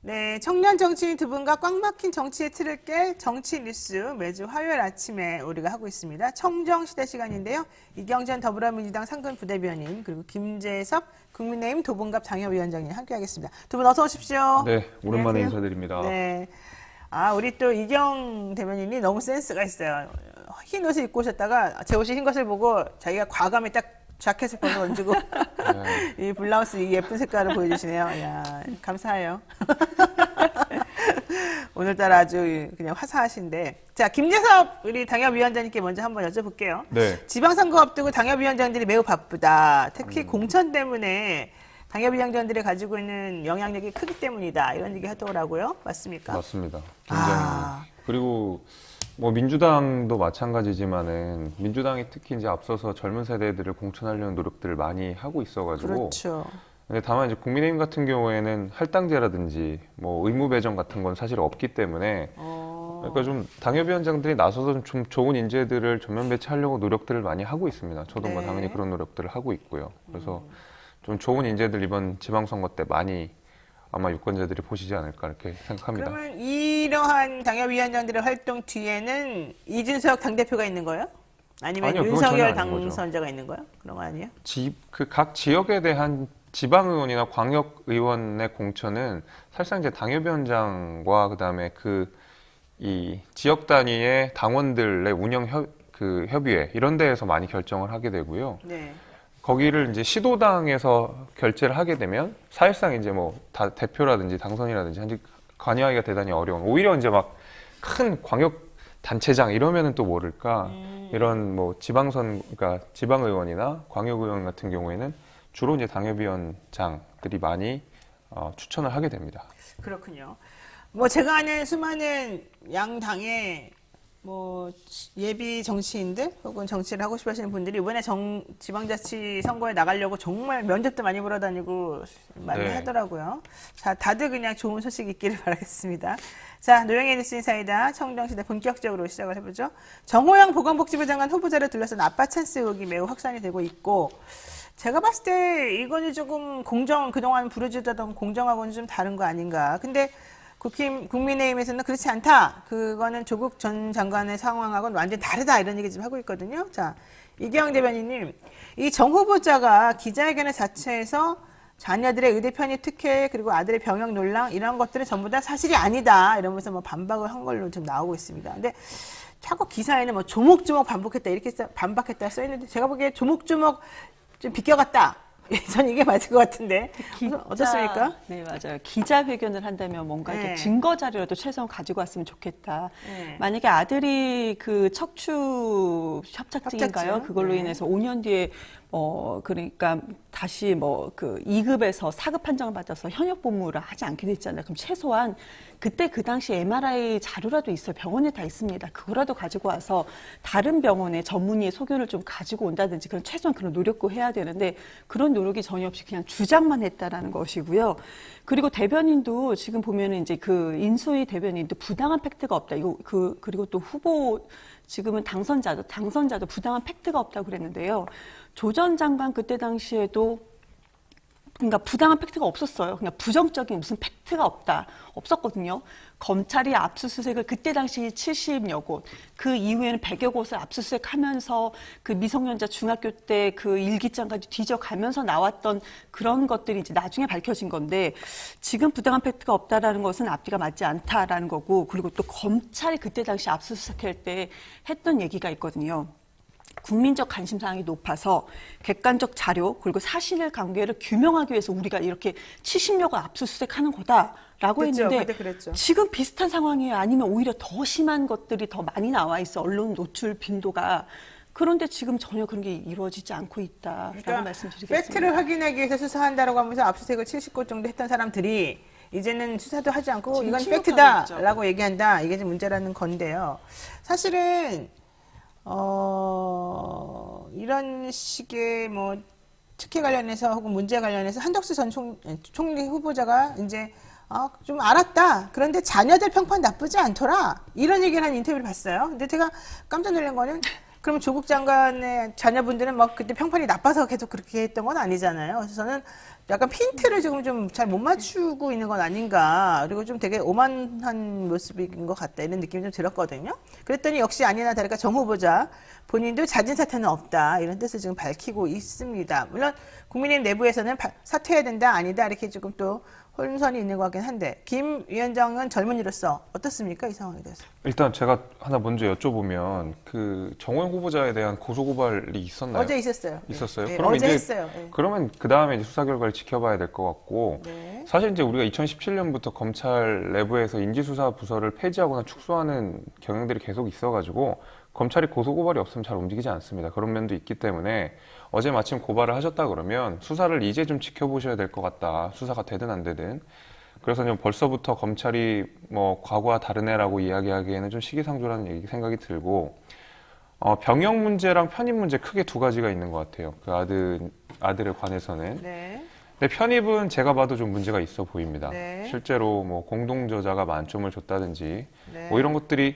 네, 청년 정치인 두 분과 꽉 막힌 정치의 틀을 깰 정치 뉴스 매주 화요일 아침에 우리가 하고 있습니다. 청정시대 시간인데요. 이경전 더불어민주당 상근 부대변인 그리고 김재섭 국민의힘 도봉갑 당협위원장님 함께하겠습니다. 두 분 어서 오십시오. 네, 오랜만에 안녕하세요. 인사드립니다. 네, 우리 또 이경 대변인이 너무 센스가 있어요. 흰 옷을 입고 오셨다가 제 옷이 흰 것을 보고 자기가 과감히 딱 자켓을 벗어 던지고 이 블라우스 이 예쁜 색깔을 보여주시네요. 이야, 감사해요. 오늘따라 아주 그냥 화사하신데. 자, 김재섭 우리 당협위원장님께 먼저 한번 여쭤볼게요. 네. 지방선거 앞두고 당협위원장들이 매우 바쁘다. 특히 공천 때문에 당협위원장들이 가지고 있는 영향력이 크기 때문이다. 이런 얘기 하더라고요. 맞습니까? 맞습니다. 굉장히. 그리고 뭐 민주당도 마찬가지지만은 민주당이 특히 이제 앞서서 젊은 세대들을 공천하려는 노력들을 많이 하고 있어가지고. 그렇죠. 근데 다만 이제 국민의힘 같은 경우에는 할당제라든지 뭐 의무 배정 같은 건 사실 없기 때문에 그러니까 좀 당협위원장들이 나서서 좀 좋은 인재들을 전면 배치하려고 노력들을 많이 하고 있습니다. 저도 뭐 네. 당연히 그런 노력들을 하고 있고요. 그래서 좀 좋은 인재들 이번 지방선거 때 많이 아마 유권자들이 보시지 않을까 이렇게 생각합니다. 그러면 이러한 당협위원장들의 활동 뒤에는 이준석 당대표가 있는 거예요? 아니면 아니요, 그건 전혀 윤석열 아닌 거죠. 당선자가 있는 거예요? 그런 거 아니에요? 그 각 지역에 대한 지방의원이나 광역의원의 공천은 사실상 이제 당협위원장과 그다음에 이 지역 단위의 당원들의 운영 협의회 이런 데에서 많이 결정을 하게 되고요. 네. 거기를 이제 시도당에서 결재를 하게 되면 사실상 이제 뭐 다 대표라든지 당선이라든지 한지 관여하기가 대단히 어려운. 오히려 이제 막 큰 광역 단체장 이러면은 또 모를까 이런 뭐 그러니까 지방의원이나 광역의원 같은 경우에는 주로 이제 당협위원장들이 많이 추천을 하게 됩니다. 그렇군요. 뭐 제가 아는 수많은 양당의 뭐 예비 정치인들 혹은 정치를 하고 싶어 하시는 분들이 이번에 지방자치 선거에 나가려고 정말 면접도 많이 보러 다니고 많이 네. 하더라고요. 자, 다들 그냥 좋은 소식 있기를 바라겠습니다. 자, 노영희 뉴스 인사이다 청정시대 본격적으로 시작을 해보죠. 정호영 보건복지부 장관 후보자를 둘러싼 아빠 찬스 의혹이 매우 확산이 되고 있고 제가 봤을 때 이거는 조금 그동안 부르짖었던 공정하고는 좀 다른 거 아닌가. 근데 국민의힘에서는 그렇지 않다. 그거는 조국 전 장관의 상황하고는 완전히 다르다. 이런 얘기 좀 하고 있거든요. 자, 이경 대변인님. 이 정 후보자가 기자회견을 자체해서 자녀들의 의대 편입 특혜 그리고 아들의 병역 논란 이런 것들은 전부 다 사실이 아니다. 이러면서 뭐 반박을 한 걸로 좀 나오고 있습니다. 근데 자꾸 기사에는 뭐 조목조목 반박했다 써있는데 제가 보기에 조목조목 좀 비껴갔다. 전 이게 맞을 것 같은데 어떻습니까? 네, 맞아요. 기자회견을 한다면 뭔가 네. 이렇게 증거 자료라도 최소한 가지고 왔으면 좋겠다. 네. 만약에 아들이 그 척추 협착증인가요? 협착증? 그걸로 네. 인해서 5년 뒤에 그러니까 다시 뭐 그 2급에서 4급 판정을 받아서 현역 복무를 하지 않게 됐잖아요. 그럼 최소한 그때 그 당시 MRI 자료라도 있어요. 병원에 다 있습니다. 그거라도 가지고 와서 다른 병원의 전문의의 소견을 좀 가지고 온다든지 그런 최소한 그런 노력도 해야 되는데 그런 노력이 전혀 없이 그냥 주장만 했다라는 것이고요. 그리고 대변인도 지금 보면은 이제 그 인수위 대변인도 부당한 팩트가 없다. 그리고 또 후보 지금은 당선자도 부당한 팩트가 없다고 그랬는데요. 조 전 장관 그때 당시에도 그러니까 부당한 팩트가 없었어요. 그냥 부정적인 무슨 팩트가 없었거든요. 검찰이 압수수색을 그때 당시 70여 곳, 그 이후에는 100여 곳을 압수수색하면서 그 미성년자 중학교 때 그 일기장까지 뒤져가면서 나왔던 그런 것들이 이제 나중에 밝혀진 건데 지금 부당한 팩트가 없다라는 것은 앞뒤가 맞지 않다라는 거고 그리고 또 검찰이 그때 당시 압수수색할 때 했던 얘기가 있거든요. 국민적 관심사항이 높아서 객관적 자료 그리고 사실관계를 규명하기 위해서 우리가 이렇게 70여 건 압수수색하는 거다라고 했는데 그랬죠. 지금 비슷한 상황이에요. 아니면 오히려 더 심한 것들이 더 많이 나와 있어. 언론 노출 빈도가. 그런데 지금 전혀 그런 게 이루어지지 않고 있다라고 말씀드리겠습니다. 팩트를 확인하기 위해서 수사한다라고 하면서 압수수색을 70곳 정도 했던 사람들이 이제는 수사도 하지 않고 이건 팩트다라고 얘기한다. 이게 지금 문제라는 건데요. 사실은 이런 식의 뭐 특혜 관련해서 혹은 문제 관련해서 한덕수 전 총리 후보자가 이제 좀 알았다. 그런데 자녀들 평판 나쁘지 않더라. 이런 얘기를 한 인터뷰를 봤어요. 근데 제가 깜짝 놀란 거는 그러면 조국 장관의 자녀분들은 막 그때 평판이 나빠서 계속 그렇게 했던 건 아니잖아요. 그래서 저는 약간 핀트를 지금 좀 잘 못 맞추고 있는 건 아닌가. 그리고 좀 되게 오만한 모습인 것 같다. 이런 느낌이 좀 들었거든요. 그랬더니 역시 아니나 다를까 정 후보자 본인도 자진 사퇴는 없다. 이런 뜻을 지금 밝히고 있습니다. 물론 국민의힘 내부에서는 사퇴해야 된다, 아니다. 이렇게 조금 또 혼선이 있는 것 같긴 한데 김 위원장은 젊은이로서 어떻습니까? 이 상황에 대해서. 일단 제가 하나 먼저 여쭤보면 그 정호영 후보자에 대한 고소 고발이 있었나요? 어제 있었어요. 있었어요? 네, 그럼 어제 이제 했어요. 네. 그러면 그 다음에 이제 수사 결과를 지켜봐야 될 것 같고 네. 사실 이제 우리가 2017년부터 검찰 내부에서 인지수사 부서를 폐지하거나 축소하는 경향들이 계속 있어가지고 검찰이 고소 고발이 없으면 잘 움직이지 않습니다. 그런 면도 있기 때문에 어제 마침 고발을 하셨다 그러면 수사를 이제 좀 지켜보셔야 될 것 같다. 수사가 되든 안 되든. 그래서 좀 벌써부터 검찰이 뭐 과거와 다르네라고 이야기하기에는 좀 시기상조라는 생각이 들고 병역 문제랑 편입 문제 크게 두 가지가 있는 것 같아요. 그 아들에 관해서는. 네. 근데 편입은 제가 봐도 좀 문제가 있어 보입니다. 네. 실제로 뭐 공동저자가 만점을 줬다든지 네. 뭐 이런 것들이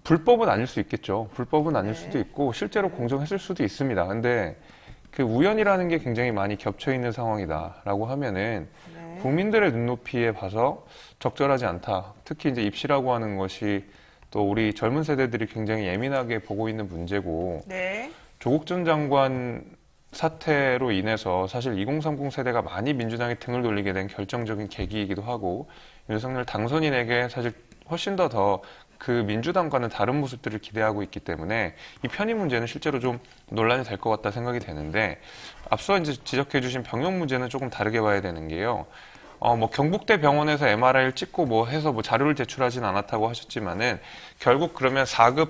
불법은 아닐 수 있겠죠. 불법은 아닐 네. 수도 있고 실제로 공정했을 수도 있습니다. 근데 그 우연이라는 게 굉장히 많이 겹쳐 있는 상황이다라고 하면은 네. 국민들의 눈높이에 봐서 적절하지 않다. 특히 이제 입시라고 하는 것이 또 우리 젊은 세대들이 굉장히 예민하게 보고 있는 문제고 네. 조국 전 장관 사태로 인해서 사실 2030 세대가 많이 민주당에 등을 돌리게 된 결정적인 계기이기도 하고 윤석열 당선인에게 사실 훨씬 더 그 민주당과는 다른 모습들을 기대하고 있기 때문에 이 편입 문제는 실제로 좀 논란이 될 것 같다 생각이 되는데 앞서 이제 지적해 주신 병역 문제는 조금 다르게 봐야 되는 게요. 뭐 경북대 병원에서 MRI를 찍고 뭐 해서 뭐 자료를 제출하진 않았다고 하셨지만은 결국 그러면 4급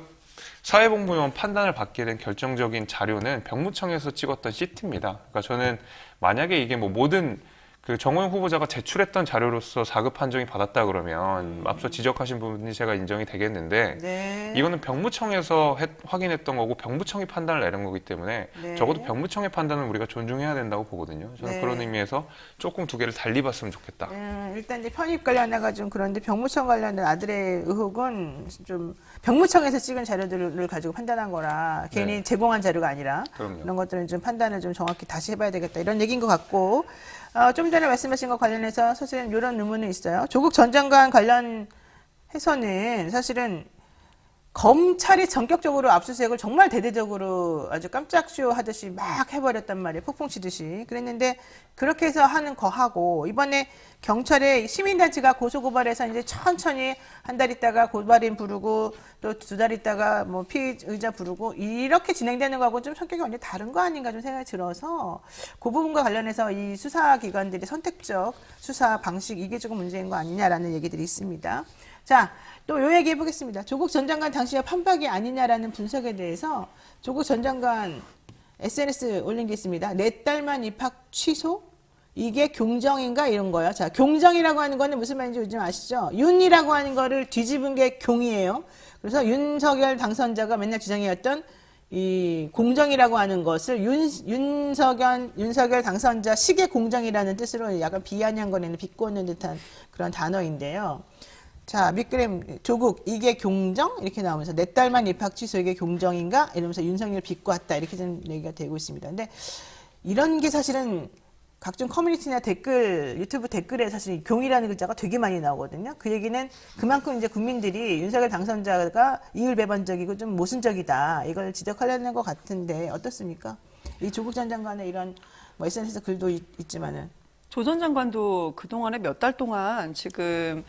사회복무요원 판단을 받게 된 결정적인 자료는 병무청에서 찍었던 CT입니다. 그러니까 저는 만약에 이게 뭐 모든 그 정호영 후보자가 제출했던 자료로서 4급 판정이 받았다 그러면 앞서 지적하신 부분이 제가 인정이 되겠는데 네. 이거는 병무청에서 확인했던 거고 병무청이 판단을 내린 거기 때문에 네. 적어도 병무청의 판단은 우리가 존중해야 된다고 보거든요. 저는 네. 그런 의미에서 조금 두 개를 달리 봤으면 좋겠다. 일단 이제 편입 관련해가 좀 그런데 병무청 관련된 아들의 의혹은 좀 병무청에서 찍은 자료들을 가지고 판단한 거라 괜히 네. 제공한 자료가 아니라 그럼요. 그런 것들은 좀 판단을 좀 정확히 다시 해봐야 되겠다 이런 얘기인 것 같고 좀 전에 말씀하신 것 관련해서 사실은 이런 의문은 있어요. 조국 전 장관 관련해서는 사실은 검찰이 전격적으로 압수수색을 정말 대대적으로 아주 깜짝쇼 하듯이 막 해버렸단 말이에요. 폭풍 치듯이. 그랬는데 그렇게 해서 하는 거하고 이번에 경찰의 시민단체가 고소고발해서 이제 천천히 한 달 있다가 고발인 부르고 또 두 달 있다가 뭐 피의자 부르고 이렇게 진행되는 거하고 좀 성격이 완전히 다른 거 아닌가 좀 생각이 들어서 그 부분과 관련해서 이 수사기관들의 선택적 수사 방식 이게 조금 문제인 거 아니냐라는 얘기들이 있습니다. 자, 또 요 얘기 해보겠습니다. 조국 전 장관 당시와 판박이 아니냐라는 분석에 대해서 조국 전 장관 SNS 올린 게 있습니다. 4달만 입학 취소? 이게 경정인가? 이런 거요. 자, 경정이라고 하는 거는 무슨 말인지 요즘 아시죠? 윤이라고 하는 거를 뒤집은 게 경이에요. 그래서 윤석열 당선자가 맨날 주장해왔던 이 공정이라고 하는 것을 윤석열 당선자 식의 공정이라는 뜻으로 약간 비아냥거리는 비꼬는 듯한 그런 단어인데요. 자, 밑그림 조국 이게 경정 이렇게 나오면서 4달만 입학 취소 이게 경정인가 이러면서 윤석열 비꼬았다 이렇게 좀 얘기가 되고 있습니다. 근데 이런 게 사실은 각종 커뮤니티나 댓글 유튜브 댓글에 사실 경이라는 글자가 되게 많이 나오거든요. 그 얘기는 그만큼 이제 국민들이 윤석열 당선자가 이율배반적이고 좀 모순적이다 이걸 지적하려는 것 같은데 어떻습니까? 이 조국 전 장관의 이런 뭐 SNS 글도 있지만은 조 전 장관도 그동안에 몇 달 동안 지금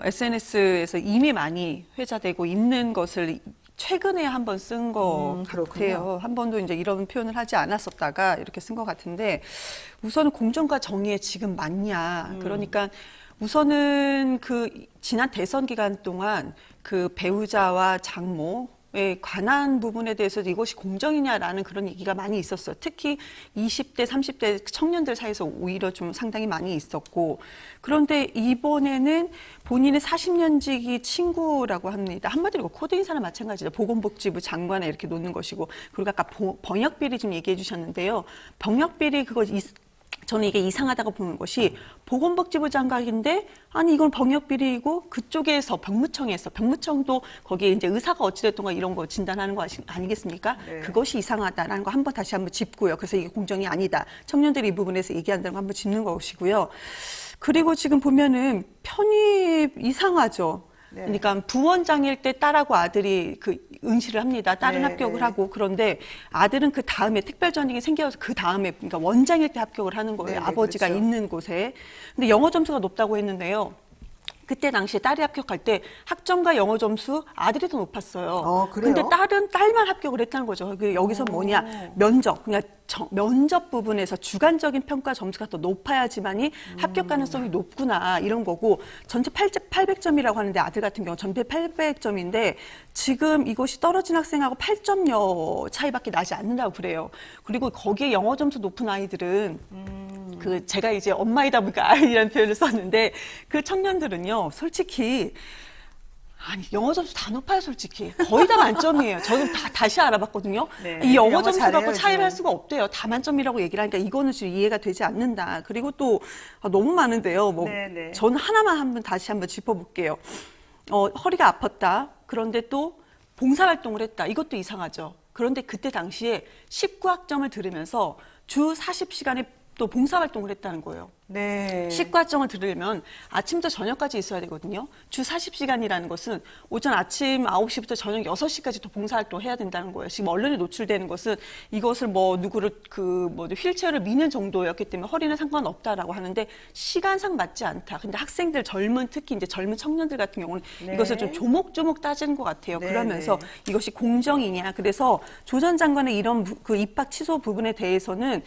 SNS에서 이미 많이 회자되고 있는 것을 최근에 한번 쓴 거 같아요. 한 번도 이제 이런 표현을 하지 않았었다가 이렇게 쓴 것 같은데 우선은 공정과 정의에 지금 맞냐. 그러니까 우선은 그 지난 대선 기간 동안 그 배우자와 장모에 관한 부분에 대해서 이것이 공정이냐라는 그런 얘기가 많이 있었어요. 특히 20대, 30대 청년들 사이에서 오히려 좀 상당히 많이 있었고 그런데 이번에는 본인의 40년지기 친구라고 합니다. 한마디로 코드 인사나 마찬가지죠. 보건복지부 장관에 이렇게 놓는 것이고 그리고 아까 병역비리 좀 얘기해 주셨는데요. 병역비리 그거 저는 이게 이상하다고 보는 것이 보건복지부 장관인데 아니 이건 병역비리이고 그쪽에서 병무청도 거기에 이제 의사가 어찌됐던가 이런 거 진단하는 거 아니겠습니까? 네. 그것이 이상하다라는 거 다시 한번 짚고요. 그래서 이게 공정이 아니다. 청년들이 이 부분에서 얘기한다는 거 한번 짚는 것이고요. 그리고 지금 보면은 편입 이상하죠. 네. 그러니까 부원장일 때 딸하고 아들이 그 응시를 합니다. 딸은 네, 합격을 네. 하고 그런데 아들은 그 다음에 특별 전형이 생겨서 그 다음에 그러니까 원장일 때 합격을 하는 거예요. 네, 네, 아버지가 그렇죠. 있는 곳에. 근데 영어 점수가 높다고 했는데요. 그때 당시에 딸이 합격할 때 학점과 영어 점수 아들이 더 높았어요. 그래요? 근데 딸만 합격을 했다는 거죠. 여기서 뭐냐 면접, 그러니까 면접 부분에서 주관적인 평가 점수가 더 높아야지만이 합격 가능성이 높구나 이런 거고 전체 800점이라고 하는데 아들 같은 경우 전체 800점인데 지금 이것이 떨어진 학생하고 8점여 차이밖에 나지 않는다고 그래요. 그리고 거기에 영어 점수 높은 아이들은 그 제가 이제 엄마이다 보니까 아이라는 표현을 썼는데 그 청년들은요 솔직히 아니 영어 점수 다 높아요 솔직히 거의 다 만점이에요. 저는 다시 알아봤거든요. 네, 이 영어 영어 점수 잘해요, 갖고 차이를 할 요즘. 수가 없대요. 다 만점이라고 얘기를 하니까 이거는 지금 이해가 되지 않는다. 그리고 또 너무 많은데요. 뭐 네, 네. 저는 하나만 다시 한번 짚어볼게요. 허리가 아팠다. 그런데 또 봉사활동을 했다. 이것도 이상하죠. 그런데 그때 당시에 19학점을 들으면서 주 40시간에 또 봉사활동을 했다는 거예요. 네. 19학점을 들으려면 아침부터 저녁까지 있어야 되거든요. 주 40시간이라는 것은 오전 아침 9시부터 저녁 6시까지 또 봉사활동을 해야 된다는 거예요. 지금 언론에 노출되는 것은 이것을 누구를 휠체어를 미는 정도였기 때문에 허리는 상관없다라고 하는데 시간상 맞지 않다. 근데 학생들 특히 이제 젊은 청년들 같은 경우는 네. 이것을 좀 조목조목 따지는 것 같아요. 네, 그러면서 네. 이것이 공정이냐. 그래서 조 전 장관의 이런 그 입학 취소 부분에 대해서는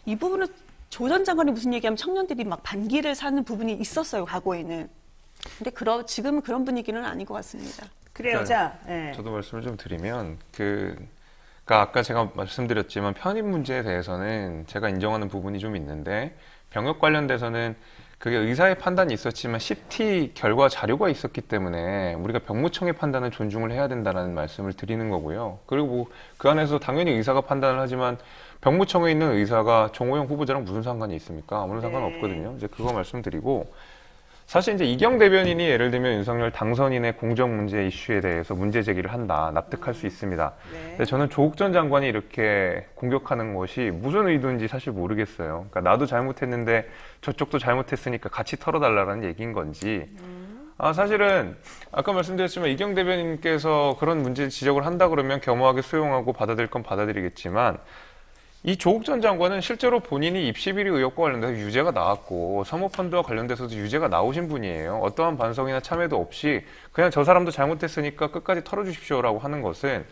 이 부분은 조 전 장관이 무슨 얘기하면 청년들이 막 반기를 사는 부분이 있었어요, 과거에는. 근데 지금은 그런 분위기는 아닌 것 같습니다. 그래요. 자, 예. 저도 말씀을 좀 드리면 그러니까 아까 제가 말씀드렸지만 편입 문제에 대해서는 제가 인정하는 부분이 좀 있는데 병역 관련돼서는 그게 의사의 판단이 있었지만 CT 결과 자료가 있었기 때문에 우리가 병무청의 판단을 존중을 해야 된다는 말씀을 드리는 거고요. 그리고 그 안에서 당연히 의사가 판단을 하지만 병무청에 있는 의사가 정호영 후보자랑 무슨 상관이 있습니까? 아무런 상관 네. 없거든요. 이제 그거 말씀드리고 사실 이제 이경 대변인이 예를 들면 윤석열 당선인의 공정 문제 이슈에 대해서 문제 제기를 한다. 납득할 수 있습니다. 네. 근데 저는 조국 전 장관이 이렇게 공격하는 것이 무슨 의도인지 사실 모르겠어요. 그러니까 나도 잘못했는데 저쪽도 잘못했으니까 같이 털어달라는 얘기인 건지. 사실은 아까 말씀드렸지만 이경 대변인께서 그런 문제 지적을 한다 그러면 겸허하게 수용하고 받아들일 건 받아들이겠지만 이 조국 전 장관은 실제로 본인이 입시비리 의혹과 관련돼서 유죄가 나왔고 사모펀드와 관련돼서도 유죄가 나오신 분이에요. 어떠한 반성이나 참여도 없이 그냥 저 사람도 잘못했으니까 끝까지 털어주십시오라고 하는 것은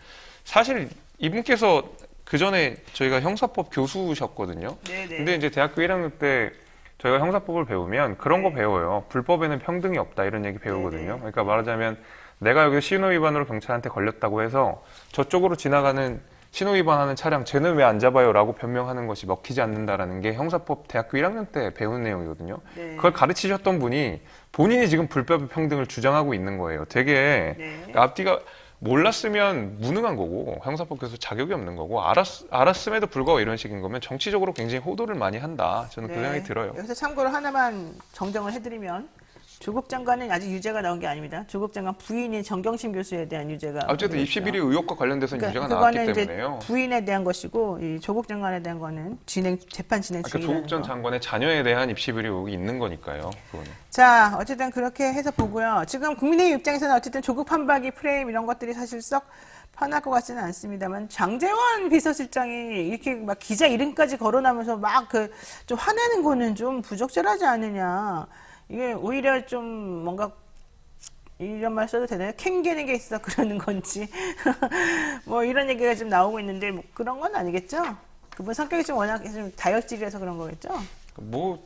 사실 이분께서 그 전에 저희가 형사법 교수셨거든요. 네네. 근데 이제 대학교 1학년 때 저희가 형사법을 배우면 그런 거 배워요. 불법에는 평등이 없다 이런 얘기 배우거든요. 그러니까 말하자면 내가 여기서 신호 위반으로 경찰한테 걸렸다고 해서 저쪽으로 지나가는 신호 위반하는 차량 쟤는 왜 안 잡아요? 라고 변명하는 것이 먹히지 않는다라는 게 형사법 대학교 1학년 때 배운 내용이거든요. 네. 그걸 가르치셨던 분이 본인이 지금 불법의 평등을 주장하고 있는 거예요. 되게 네. 앞뒤가 몰랐으면 무능한 거고 형사법 교수 자격이 없는 거고 알았음에도 불구하고 이런 식인 거면 정치적으로 굉장히 호도를 많이 한다. 저는 그 생각이 들어요. 여기서 참고로 하나만 정정을 해드리면 조국 장관은 아직 유죄가 나온 게 아닙니다. 조국 장관 부인인 정경심 교수에 대한 유죄가 어쨌든 있고요. 입시비리 의혹과 관련돼서는 그러니까 유죄가 나왔기 그거는 때문에요. 이제 부인에 대한 것이고 이 조국 장관에 대한 거는 재판 진행 그러니까 중이라는 조국 전 거. 장관의 자녀에 대한 입시비리 의혹이 있는 거니까요. 그거는. 자, 어쨌든 그렇게 해서 보고요. 지금 국민의힘 입장에서는 어쨌든 조국 판박이 프레임 이런 것들이 사실 썩 편할 것 같지는 않습니다만 장제원 비서실장이 이렇게 막 기자 이름까지 거론하면서 막 좀 화내는 거는 좀 부적절하지 않느냐. 이게 오히려 좀 뭔가 이런 말 써도 되나요? 캥기는 게 있어 그러는 건지 뭐 이런 얘기가 좀 나오고 있는데 뭐 그런 건 아니겠죠? 그분 성격이 좀 워낙 좀 다혈질이라서 그런 거겠죠? 뭐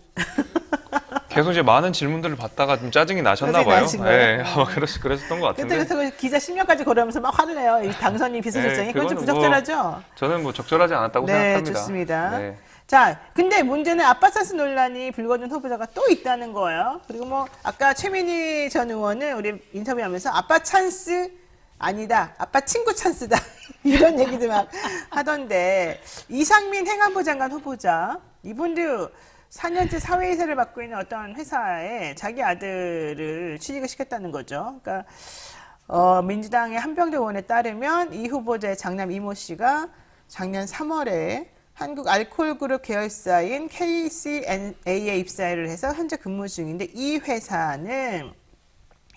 계속 이제 많은 질문들을 받다가 좀 짜증이 나셨나 짜증이 봐요. 나신 거예요? 네, 아마 그랬었던 것 같은데. 그래서 그 기자 실명까지 거론하면서 막 화를 내요. 이 당선인 비서실장이. 네, 그건 좀 그거는 부적절하죠? 저는 뭐 적절하지 않았다고 네, 생각합니다. 좋습니다. 네. 자, 근데 문제는 아빠 찬스 논란이 불거진 후보자가 또 있다는 거예요. 그리고 뭐 아까 최민희 전 의원은 우리 인터뷰하면서 아빠 찬스 아니다. 아빠 친구 찬스다. 이런 얘기도 막 하던데 이상민 행안부 장관 후보자 이분도 4년째 사회이사를 맡고 있는 어떤 회사에 자기 아들을 취직을 시켰다는 거죠. 그러니까 민주당의 한병대 의원에 따르면 이 후보자의 장남 이모 씨가 작년 3월에 한국 알코올그룹 계열사인 KCNA에 입사를 해서 현재 근무 중인데 이 회사는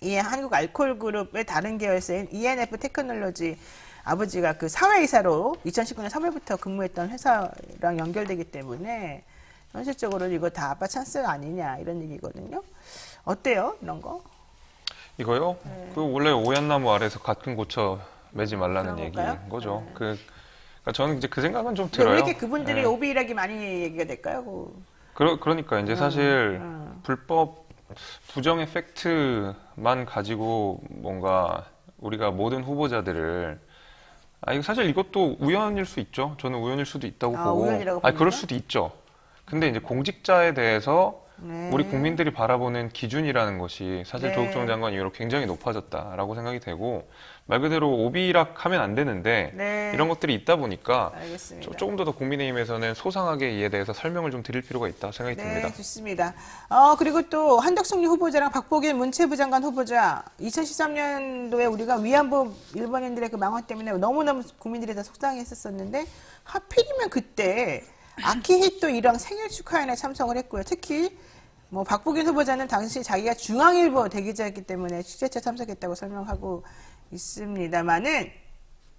이 한국 알코올그룹의 다른 계열사인 ENF 테크놀로지 아버지가 그 사회이사로 2019년 3월부터 근무했던 회사랑 연결되기 때문에 현실적으로 이거 다 아빠 찬스 아니냐 이런 얘기거든요. 어때요? 이런 거? 이거요? 그 원래 오얏나무 아래서 갓근 고쳐 매지 말라는 그런 얘기인 건가요? 거죠. 그러니까 저는 이제 그 생각은 좀 근데 들어요. 왜 이렇게 그분들이 예. 오비일하기 많이 얘기가 될까요? 그러니까 이제 사실 불법 부정의 팩트만 가지고 뭔가 우리가 모든 후보자들을 이거 사실 이것도 우연일 수 있죠. 저는 우연일 수도 있다고 보고. 우연이라고 그럴 봅니까? 수도 있죠. 근데 이제 공직자에 대해서 네. 우리 국민들이 바라보는 기준이라는 것이 사실 네. 조국정 장관 이후로 굉장히 높아졌다라고 생각이 되고 말 그대로 오비락하면 안 되는데 네. 이런 것들이 있다 보니까 알겠습니다. 조금 더 국민의힘에서는 소상하게 이에 대해서 설명을 좀 드릴 필요가 있다 생각이 듭니다. 네, 좋습니다. 그리고 또 한덕숙리 후보자랑 박보길 문체부 장관 후보자 2013년도에 우리가 위안부 일본인들의 그 망언 때문에 너무너무 국민들이 다 속상했었는데 하필이면 그때 아키히토 일왕 생일 축하회에 참석을 했고요. 특히 뭐 박보길 후보자는 당시 자기가 중앙일보 대기자였기 때문에 취재차 참석했다고 설명하고 있습니다만은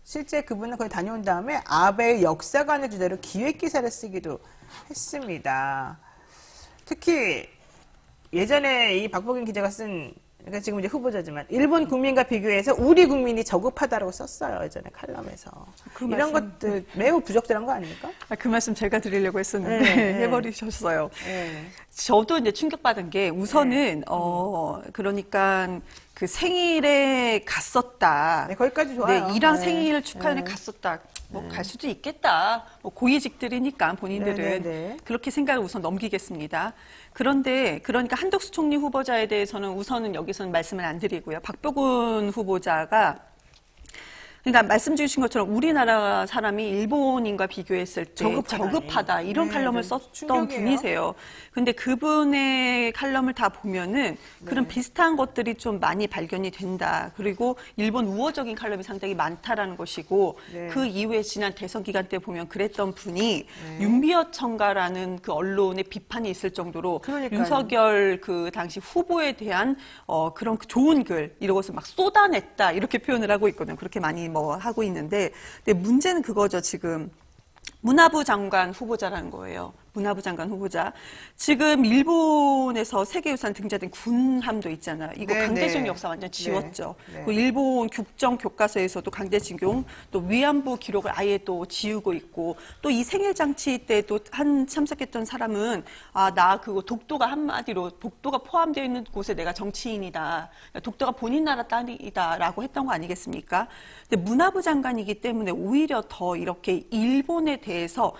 실제 그분은 거기 다녀온 다음에 아베의 역사관을 주제로 기획 기사를 쓰기도 했습니다. 특히 예전에 이 박보균 기자가 쓴, 그러니까 지금 이제 후보자지만 일본 국민과 비교해서 우리 국민이 저급하다라고 썼어요. 예전에 칼럼에서. 그 이런 말씀, 것들 매우 부적절한 거 아닙니까? 그 말씀 제가 드리려고 했었는데 네. 해버리셨어요. 네. 저도 이제 충격받은 게 우선은 그러니까 그 생일에 갔었다. 네, 거기까지 좋아요. 네, 일왕 네. 생일 축하회에 갔었다. 뭐 갈 수도 있겠다. 뭐 고위직들이니까 본인들은 네, 네, 네. 그렇게 생각을 우선 넘기겠습니다. 그런데 그러니까 한덕수 총리 후보자에 대해서는 우선은 여기서는 말씀을 안 드리고요. 박보균 후보자가 그러니까 말씀 주신 것처럼 우리나라 사람이 일본인과 비교했을 때 저급하다 이런 네, 칼럼을 네, 썼던 충격이에요. 분이세요. 근데 그분의 칼럼을 다 보면은 그런 비슷한 것들이 좀 많이 발견이 된다. 그리고 일본 우호적인 칼럼이 상당히 많다라는 것이고 네. 그 이후에 지난 대선 기간 때 보면 그랬던 분이 윤비어 청가라는 그 언론의 비판이 있을 정도로 그러니까요. 윤석열 그 당시 후보에 대한 그런 좋은 글 이런 것을 막 쏟아냈다 이렇게 표현을 하고 있거든요. 그렇게 많이 뭐 하고 있는데 근데 문제는 그거죠. 지금 문화부 장관 후보자라는 거예요. 문화부 장관 후보자. 지금 일본에서 세계유산 등재된 군함도 있잖아요. 이거 네, 강제징용 네. 역사 완전 지웠죠. 네, 네. 그 일본 국정 교과서에서도 강제징용, 또 위안부 기록을 아예 또 지우고 있고, 또 이 생일 장치 때도 한 참석했던 사람은 나 그거 독도가 한마디로 독도가 포함되어 있는 곳에 내가 정치인이다. 독도가 본인 나라 땅이다라고 했던 거 아니겠습니까? 근데 문화부 장관이기 때문에 오히려 더 이렇게 일본에 대해서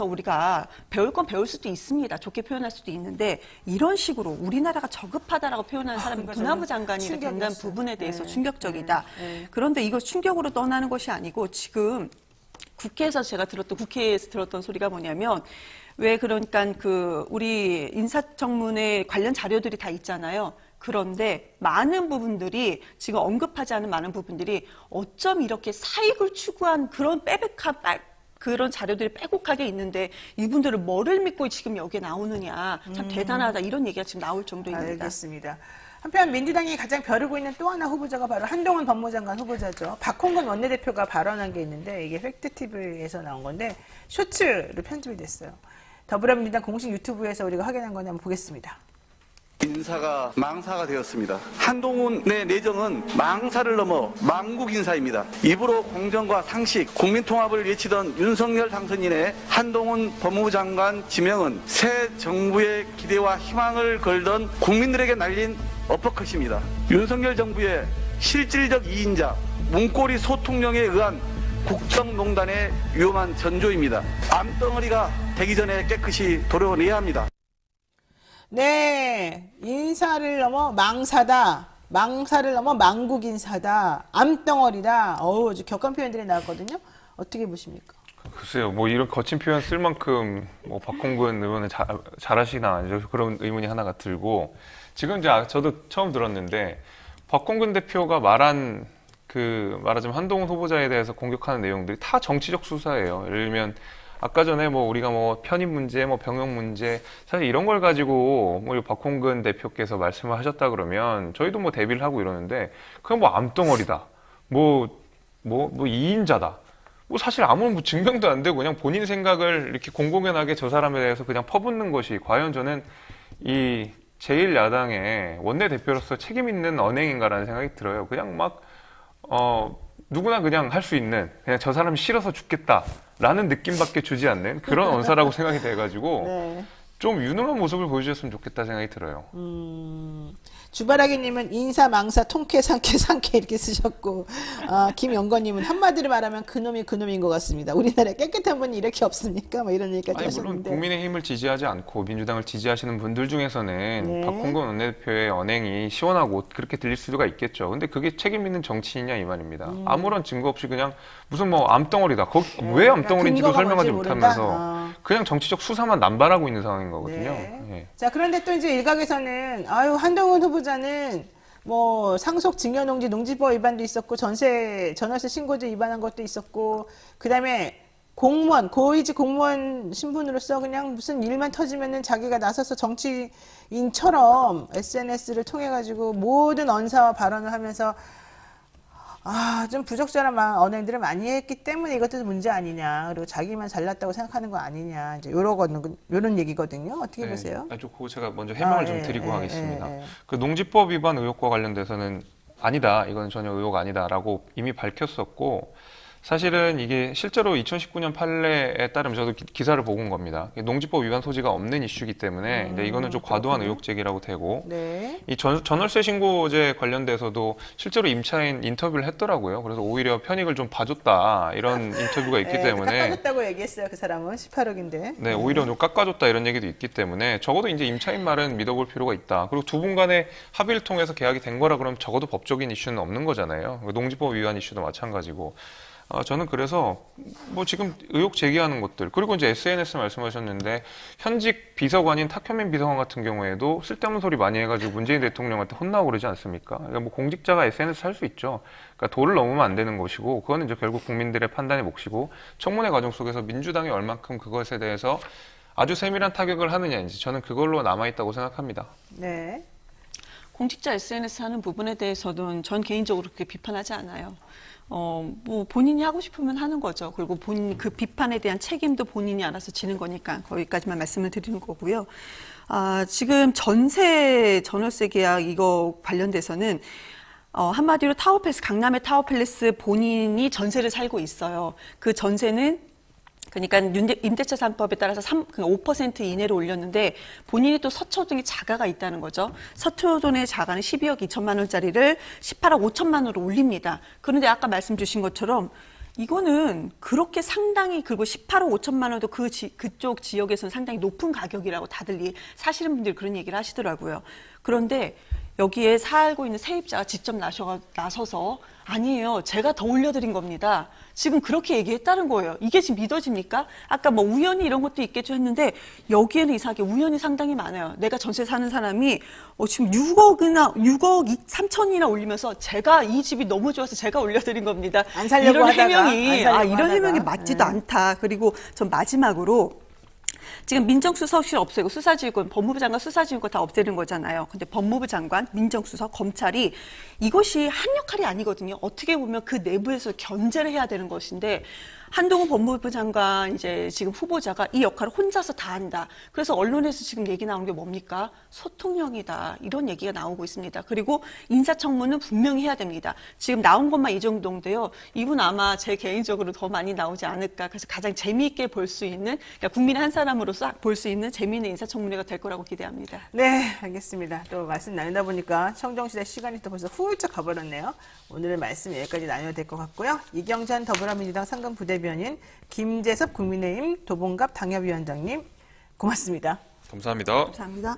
우리가 배울 건 배울 수도 있습니다. 좋게 표현할 수도 있는데 이런 식으로 우리나라가 저급하다라고 표현하는 사람이 그러니까 문화부 저는 장관이 된다는 충격이었어요. 부분에 대해서 네. 충격적이다. 네. 그런데 이걸 충격으로 떠나는 것이 아니고 지금 국회에서 들었던 소리가 뭐냐면 왜 그러니까 그 우리 인사청문회 관련 자료들이 다 있잖아요. 그런데 많은 부분들이 지금 언급하지 않은 많은 부분들이 어쩜 이렇게 사익을 추구한 그런 그런 자료들이 빼곡하게 있는데 이분들을 뭐를 믿고 지금 여기에 나오느냐 참 대단하다 이런 얘기가 지금 나올 정도입니다. 알겠습니다. 한편 민주당이 가장 벼르고 있는 또 하나 후보자가 바로 한동훈 법무장관 후보자죠. 박홍근 원내대표가 발언한 게 있는데 이게 팩트TV에서 나온 건데 쇼츠로 편집이 됐어요. 더불어민주당 공식 유튜브에서 우리가 확인한 거냐 한번 보겠습니다. 인사가 망사가 되었습니다. 한동훈의 내정은 망사를 넘어 망국 인사입니다. 입으로 공정과 상식, 국민통합을 외치던 윤석열 당선인의 한동훈 법무부 장관 지명은 새 정부의 기대와 희망을 걸던 국민들에게 날린 어퍼컷입니다. 윤석열 정부의 실질적 이인자, 문고리 소통령에 의한 국정농단의 위험한 전조입니다. 암덩어리가 되기 전에 깨끗이 도려내야 합니다. 네, 인사를 넘어 망사다. 망사를 넘어 망국 인사다. 암덩어리다. 아주 격한 표현들이 나왔거든요. 어떻게 보십니까? 글쎄요, 뭐 이런 거친 표현 쓸 만큼 뭐 박홍근 의원은 잘하시나 그런 의문이 하나가 들고 지금 이제 저도 처음 들었는데 박홍근 대표가 말한 말하자면 한동훈 후보자에 대해서 공격하는 내용들이 다 정치적 수사예요. 예를 들면 아까 전에 뭐 우리가 뭐 편입 문제, 뭐 병역 문제 사실 이런 걸 가지고 뭐 박홍근 대표께서 말씀을 하셨다 그러면 저희도 뭐 대비를 하고 이러는데 그냥 뭐 암덩어리다, 뭐 2인자다. 뭐 사실 아무런 뭐 증명도 안 되고 그냥 본인 생각을 이렇게 공공연하게 저 사람에 대해서 그냥 퍼붓는 것이 과연 저는 이 제1야당의 원내대표로서 책임 있는 언행인가라는 생각이 들어요. 그냥 막 누구나 그냥 할 수 있는 그냥 저 사람이 싫어서 죽겠다라는 느낌밖에 주지 않는 그런 언사라고 생각이 돼가지고 네. 좀 유능한 모습을 보여주셨으면 좋겠다 생각이 들어요. 주바라기님은 인사, 망사, 통쾌, 상쾌 이렇게 쓰셨고, 김영건님은 한마디로 말하면 그놈인 것 같습니다. 우리나라에 깨끗한 분이 이렇게 없습니까? 뭐 이런 얘기까지 아니, 물론 하셨는데. 국민의힘을 지지하지 않고 민주당을 지지하시는 분들 중에서는 네. 박홍근 원내대표의 언행이 시원하고 그렇게 들릴 수가 있겠죠. 근데 그게 책임 있는 정치이냐 이 말입니다. 아무런 증거 없이 그냥 무슨 뭐 암덩어리다. 왜 암덩어리인지도 근거가 설명하지 뭔지 못하면서 그냥 정치적 수사만 남발하고 있는 상황인 거거든요. 네. 예. 자, 그런데 또 이제 일각에서는, 한동훈 후보자는 뭐 상속 증여농지 농지법 위반도 있었고, 전월세 신고제 위반한 것도 있었고, 그 다음에 공무원, 고위직 공무원 신분으로서 그냥 무슨 일만 터지면은 자기가 나서서 정치인처럼 SNS를 통해가지고 모든 언사와 발언을 하면서 좀 부적절한 언행들을 많이 했기 때문에 이것도 문제 아니냐. 그리고 자기만 잘났다고 생각하는 거 아니냐. 이제 요런 얘기거든요. 어떻게 보세요? 그거 제가 먼저 해명을 좀 드리고 하겠습니다. 예. 그 농지법 위반 의혹과 관련돼서는 아니다. 이건 전혀 의혹 아니다라고 이미 밝혔었고 사실은 이게 실제로 2019년 판례에 따르면 저도 기사를 보고 온 겁니다. 농지법 위반 소지가 없는 이슈이기 때문에 근데 이거는 좀 과도한 의혹 제기라고 되고 네. 이 전월세 신고제 관련돼서도 실제로 임차인 인터뷰를 했더라고요. 그래서 오히려 편익을 좀 봐줬다 이런 인터뷰가 있기 때문에 깎아줬다고 얘기했어요. 그 사람은 18억인데. 네, 오히려 좀 깎아줬다 이런 얘기도 있기 때문에 적어도 이제 임차인 말은 믿어볼 필요가 있다. 그리고 두 분 간의 합의를 통해서 계약이 된 거라 그러면 적어도 법적인 이슈는 없는 거잖아요. 농지법 위반 이슈도 마찬가지고. 저는 그래서 뭐 지금 의혹 제기하는 것들 그리고 이제 SNS 말씀하셨는데 현직 비서관인 탁현민 비서관 같은 경우에도 쓸데없는 소리 많이 해가지고 문재인 대통령한테 혼나고 그러지 않습니까? 그러니까 뭐 공직자가 SNS 할 수 있죠. 그러니까 도를 넘으면 안 되는 것이고 그거는 이제 결국 국민들의 판단의 몫이고 청문회 과정 속에서 민주당이 얼만큼 그것에 대해서 아주 세밀한 타격을 하느냐인지 저는 그걸로 남아있다고 생각합니다. 네. 공직자 SNS 하는 부분에 대해서는 전 개인적으로 그렇게 비판하지 않아요. 뭐 본인이 하고 싶으면 하는 거죠. 그리고 본인 그 비판에 대한 책임도 본인이 알아서 지는 거니까 거기까지만 말씀을 드리는 거고요. 지금 전월세 계약 이거 관련돼서는 한마디로 강남의 타워팰리스 본인이 전세를 살고 있어요. 그 전세는 그러니까 임대차 3법에 따라서 5% 이내로 올렸는데 본인이 또 서초동에 자가가 있다는 거죠. 서초동의 자가는 12억 2천만 원짜리를 18억 5천만 원으로 올립니다. 그런데 아까 말씀 주신 것처럼 이거는 그렇게 상당히 그리고 18억 5천만 원도 그쪽 지역에서는 상당히 높은 가격이라고 다들 사시는 분들이 그런 얘기를 하시더라고요. 그런데 여기에 살고 있는 세입자가 직접 나서서 아니에요. 제가 더 올려드린 겁니다. 지금 그렇게 얘기했다는 거예요. 이게 지금 믿어집니까? 아까 뭐 우연히 이런 것도 있겠죠 했는데 여기에는 이상하게 우연이 상당히 많아요. 내가 전세 사는 사람이 지금 6억 3천이나 올리면서 제가 이 집이 너무 좋아서 제가 올려드린 겁니다. 안 살려고 이런 하다가, 이런 해명이 맞지도 않다. 그리고 전 마지막으로 지금 민정수석실 없애고 수사지휘권, 법무부 장관 수사지휘권 다 없애는 거잖아요. 근데 법무부 장관, 민정수석, 검찰이 이것이 한 역할이 아니거든요. 어떻게 보면 그 내부에서 견제를 해야 되는 것인데 한동훈 법무부 장관 이제 지금 후보자가 이 역할을 혼자서 다 한다. 그래서 언론에서 지금 얘기 나오는 게 뭡니까? 소통형이다. 이런 얘기가 나오고 있습니다. 그리고 인사청문은 분명히 해야 됩니다. 지금 나온 것만 이 정도인데요. 이분 아마 제 개인적으로 더 많이 나오지 않을까. 그래서 가장 재미있게 볼 수 있는, 그러니까 국민의 한 사람으로서 볼 수 있는 재미있는 인사청문회가 될 거라고 기대합니다. 네, 알겠습니다. 또 말씀 나누다 보니까 청정시대 시간이 또 벌써 훌쩍 가버렸네요. 오늘의 말씀 여기까지 나눠야 될 것 같고요. 이경찬 더불어민주당 상근부대변인, 김재섭 국민의힘 도봉갑 당협위원장님 고맙습니다. 감사합니다. 감사합니다.